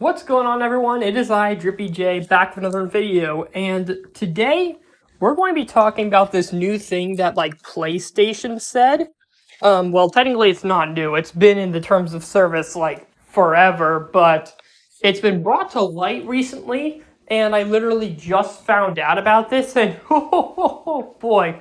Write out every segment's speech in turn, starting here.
What's going on, everyone? It is I, Drippy J, back with another video, and today we're going to be talking about this new thing that, PlayStation said. Well, technically it's not new. It's been in the terms of service, forever, but it's been brought to light recently, and I literally just found out about this, and oh boy.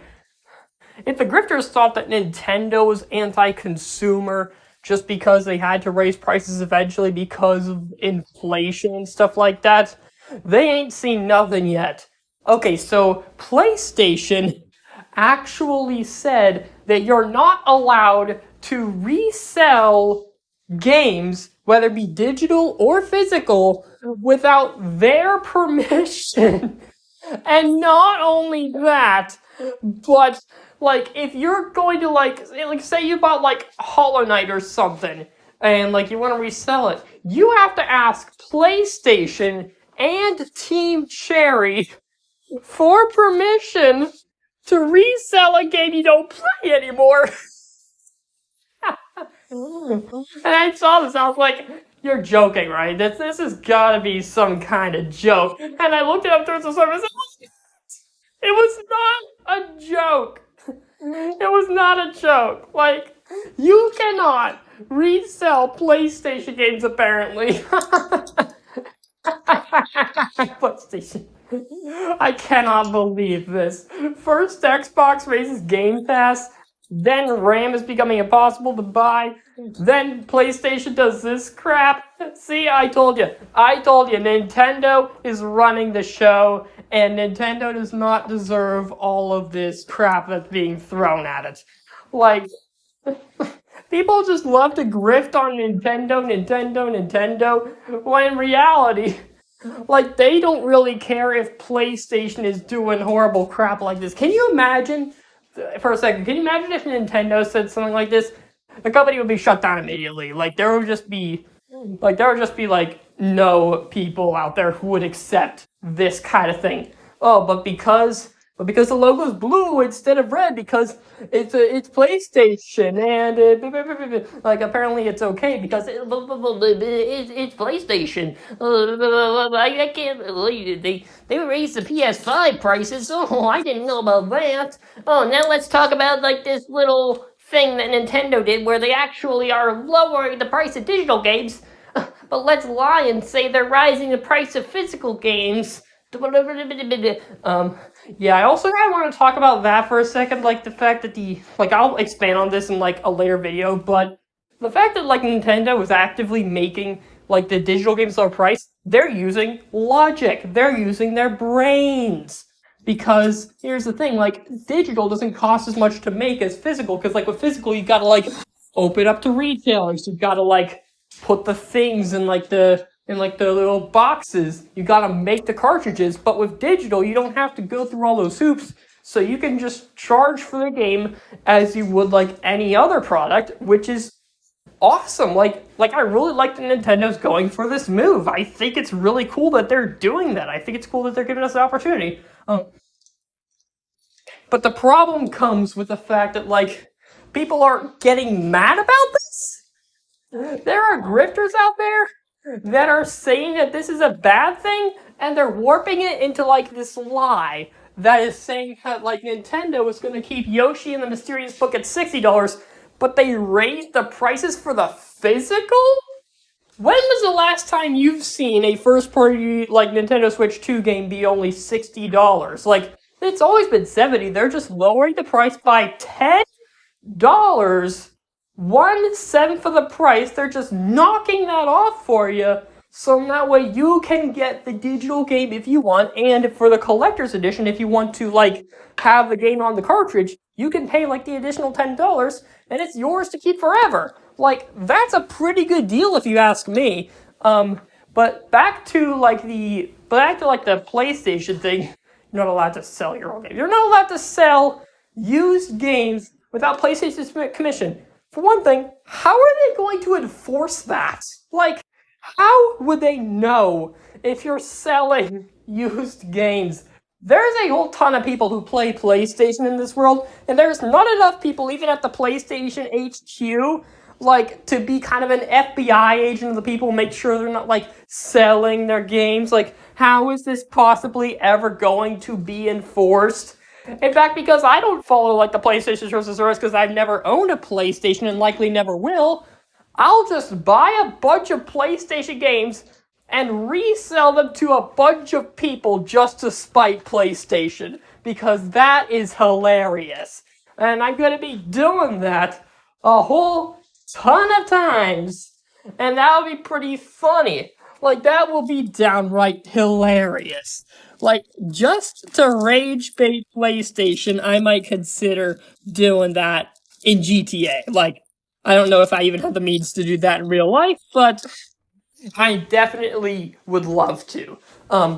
If the grifters thought that Nintendo was anti-consumer just because they had to raise prices eventually because of inflation and stuff like that, they ain't seen nothing yet. Okay, so PlayStation actually said that you're not allowed to resell games, whether it be digital or physical, without their permission. And not only that, but if you're going to say you bought Hollow Knight or something, and you want to resell it, you have to ask PlayStation and Team Cherry for permission to resell a game you don't play anymore. And I saw this, I was like, you're joking, right? This has gotta be some kind of joke. And I looked it up through the service, it was not a joke. It was not a joke. You cannot resell PlayStation games, apparently. PlayStation. I cannot believe this. First, Xbox raises Game Pass, then RAM is becoming impossible to buy, then PlayStation does this crap. See, I told you. Nintendo is running the show, and Nintendo does not deserve all of this crap that's being thrown at it. People just love to grift on Nintendo, when in reality, they don't really care if PlayStation is doing horrible crap like this. Can you imagine, for a second, if Nintendo said something like this? The company would be shut down immediately. There would just be no people out there who would accept this kind of thing. Oh, but because the logo's blue instead of red, because it's PlayStation, and apparently it's okay because it's PlayStation. I can't believe it. They raised the PS5 prices. Oh, I didn't know about that. Oh, now let's talk about this little thing that Nintendo did where they actually are lowering the price of digital games, but let's lie and say they're rising the price of physical games. Yeah, I also kind of want to talk about that for a second, the fact that I'll expand on this in a later video, but the fact that Nintendo is actively making the digital games lower price, they're using logic, they're using their brains. Because here's the thing, digital doesn't cost as much to make as physical, because with physical you gotta open up to retailers, you gotta put the things in the little boxes, you gotta make the cartridges. But with digital, you don't have to go through all those hoops, so you can just charge for the game as you would any other product, which is awesome. I really like that Nintendo's going for this move. I think it's really cool that they're doing that. I think it's cool that they're giving us the opportunity. But the problem comes with the fact that people are getting mad about this. There are grifters out there that are saying that this is a bad thing, and they're warping it into this lie that is saying that Nintendo is going to keep Yoshi and the Mysterious Book at $60, but they raised the prices for the physical? When was the last time you've seen a first-party Nintendo Switch 2 game be only $60? It's always been $70. They're just lowering the price by $10. 1/7 of the price. They're just knocking that off for you, so that way you can get the digital game if you want, and for the collector's edition, if you want to have the game on the cartridge, you can pay the additional $10, and it's yours to keep forever. That's a pretty good deal if you ask me. But back to the PlayStation thing, you're not allowed to sell your own game. You're not allowed to sell used games without PlayStation's permission. For one thing, how are they going to enforce that? How would they know if you're selling used games? There's a whole ton of people who play PlayStation in this world, and there's not enough people, even at the PlayStation HQ, like to be kind of an FBI agent of the people, make sure they're not like selling their games. Like, how is this possibly ever going to be enforced? In fact, because I don't follow like the PlayStation terms of service because I've never owned a PlayStation and likely never will, I'll just buy a bunch of PlayStation games and resell them to a bunch of people just to spite PlayStation because that is hilarious. And I'm going to be doing that a whole ton of times. And that'll be pretty funny. Like, that will be downright hilarious. Like, just to rage bait PlayStation, I might consider doing that in GTA. Like, I don't know if I even have the means to do that in real life, but I definitely would love to.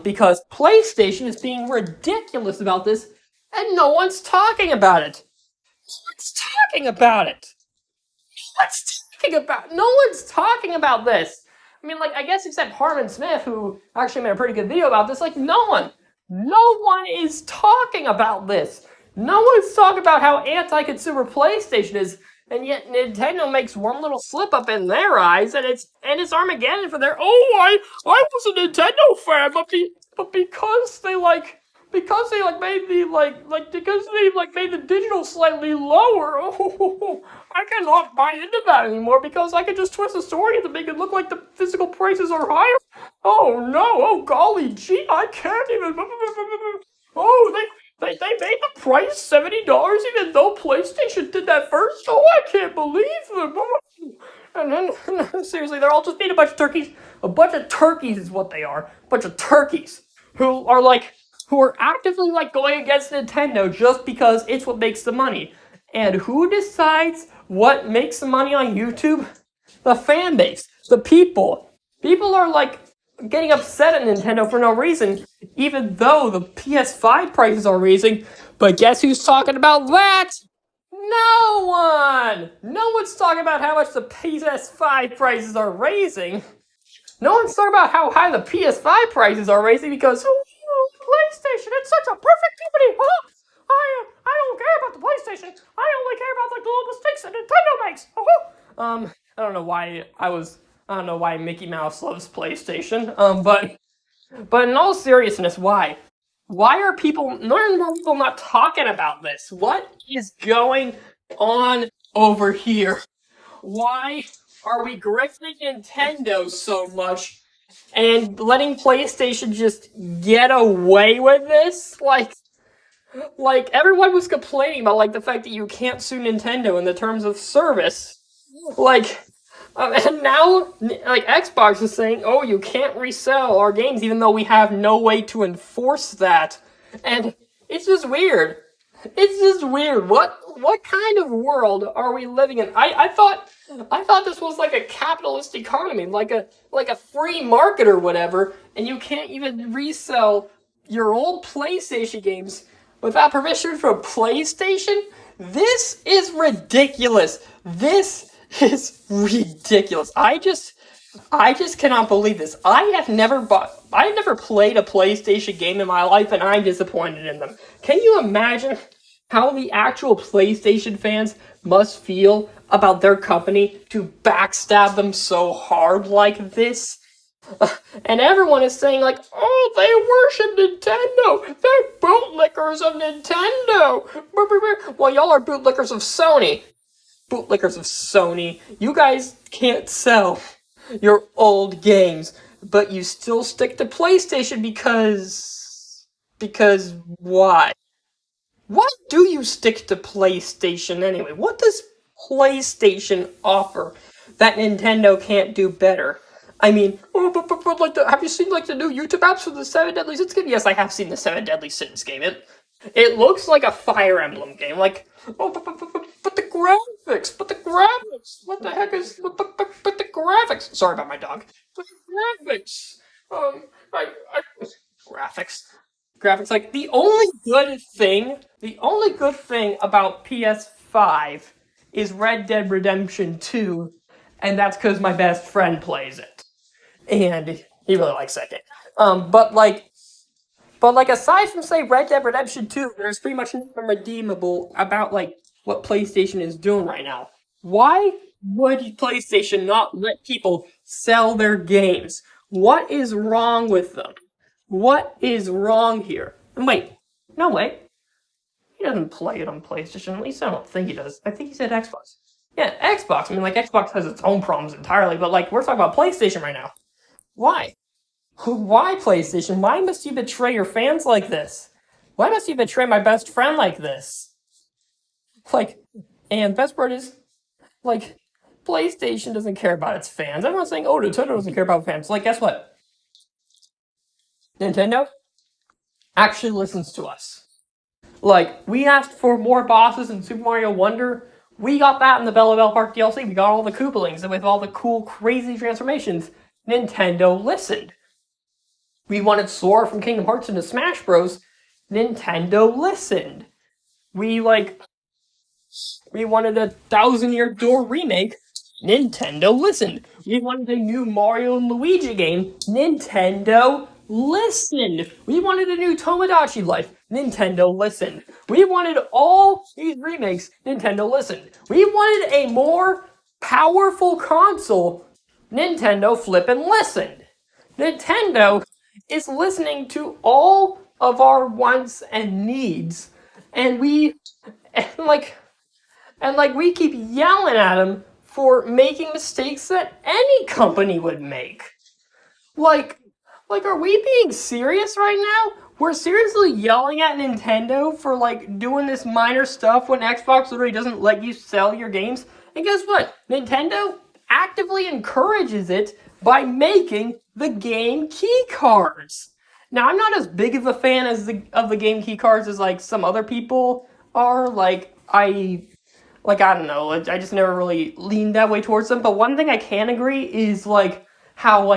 Because PlayStation is being ridiculous about this, and no one's talking about it. No one's talking about it. No one's talking about this. I mean, like, I guess except Harmon Smith, who actually made a pretty good video about this. Like, no one is talking about this. No one's talking about how anti-consumer PlayStation is, and yet Nintendo makes one little slip up in their eyes, and it's Armageddon for their. Oh, I was a Nintendo fan, but because they made the because they made the digital slightly lower. Oh, I cannot buy into that anymore because I can just twist the story to make it look like the physical prices are higher. Oh no! Oh golly gee! I can't even. Oh, they made the price $70 even though PlayStation did that first. Oh, I can't believe them. And then seriously, they're all just being a bunch of turkeys. A bunch of turkeys is what they are. A bunch of turkeys who are actively like going against Nintendo just because it's what makes the money. And who decides what makes the money on YouTube? The fan base, the people. People are like getting upset at Nintendo for no reason, even though the PS5 prices are raising. But guess who's talking about that? No one! No one's talking about how much the PS5 prices are raising. No one's talking about how high the PS5 prices are raising because PlayStation, it's such a perfect company. Huh? I don't care about the PlayStation. I only care about the little mistakes that Nintendo makes. I don't know why I don't know why Mickey Mouse loves PlayStation. But in all seriousness, why? Why are people not talking about this? What is going on over here? Why are we grifting Nintendo so much and letting PlayStation just get away with this? Like everyone was complaining about like the fact that you can't sue Nintendo in the terms of service. Like, and now like Xbox is saying, "Oh, you can't resell our games," even though we have no way to enforce that. And it's just weird. It's just weird. What kind of world are we living in? I thought this was like a capitalist economy, like a free market or whatever, and you can't even resell your old PlayStation games without permission from PlayStation? This is ridiculous. This is ridiculous. I just cannot believe this. I've never played a PlayStation game in my life, and I'm disappointed in them. Can you imagine how the actual PlayStation fans must feel about their company to backstab them so hard like this? And everyone is saying like, "Oh, they worship Nintendo. They're bootlickers of Nintendo." Well, y'all are bootlickers of Sony. Bootlickers of Sony. You guys can't sell your old games, but you still stick to PlayStation because why? Why do you stick to PlayStation anyway? What does PlayStation offer that Nintendo can't do better? I mean, but like, have you seen like the new YouTube apps for the Seven Deadly Sins game? Yes, I have seen the Seven Deadly Sins game. It looks like a Fire Emblem game. Like, oh, but the graphics, what the heck is, but the graphics. Sorry about my dog. But the graphics, I graphics. Like the only good thing about PS5 is Red Dead Redemption 2, and that's because my best friend plays it, and he really likes that game. But aside from say Red Dead Redemption 2, there's pretty much nothing redeemable about like what PlayStation is doing right now. Why? would PlayStation not let people sell their games? What is wrong with them? What is wrong here? And wait, no wait. He doesn't play it on PlayStation. At least I don't think he does. I think he said Xbox. Yeah, Xbox. I mean, like, Xbox has its own problems entirely, but, like, we're talking about PlayStation right now. Why? Why, PlayStation? Why must you betray your fans like this? Why must you betray my best friend like this? Like, and best part is, like, PlayStation doesn't care about its fans. Everyone's saying, oh, Nintendo doesn't care about fans. Like, guess what? Nintendo actually listens to us. Like, we asked for more bosses in Super Mario Wonder. We got that in the Bella Bell Park DLC. We got all the Koopalings, and with all the cool, crazy transformations, Nintendo listened. We wanted Sora from Kingdom Hearts into Smash Bros. Nintendo listened. We wanted a 1,000-Year Door remake. Nintendo listened. We wanted a new Mario and Luigi game. Nintendo listened. We wanted a new Tomodachi Life. Nintendo listened. We wanted all these remakes. Nintendo listened. We wanted a more powerful console. Nintendo flippin' listened. Nintendo is listening to all of our wants and needs, and we we keep yelling at them for making mistakes that any company would make. Like, are we being serious right now? We're seriously yelling at Nintendo for, like, doing this minor stuff when Xbox literally doesn't let you sell your games? And guess what? Nintendo actively encourages it by making the game key cards. Now, I'm not as big of a fan of the game key cards as, like, some other people are. I don't know. I just never really leaned that way towards them. But one thing I can agree is, like, how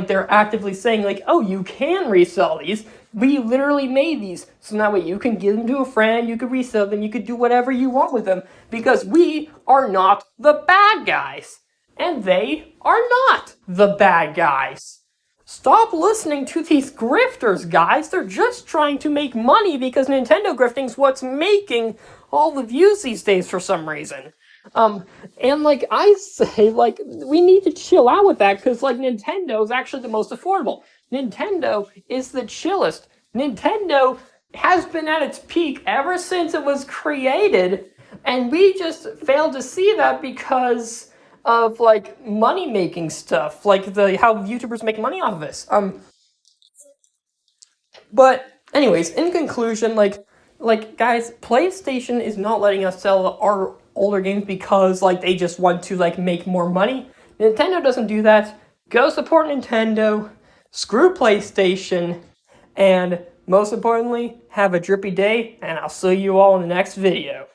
they're actively saying, like, oh, you can resell these. We literally made these, so that way you can give them to a friend, you could resell them, you could do whatever you want with them, because we are not the bad guys, and they are not the bad guys. Stop listening to these grifters, guys. They're just trying to make money because Nintendo grifting's what's making all the views these days for some reason. And like I say, like, we need to chill out with that because, like, Nintendo is actually the most affordable. Nintendo is the chillest. Nintendo has been at its peak ever since it was created, and we just failed to see that because of, like, money making stuff, like how YouTubers make money off of this. But anyways, in conclusion, guys, PlayStation is not letting us sell our older games because, like, they just want to, like, make more money. Nintendo doesn't do that. Go support Nintendo. Screw PlayStation. And most importantly, have a drippy day, and I'll see you all in the next video.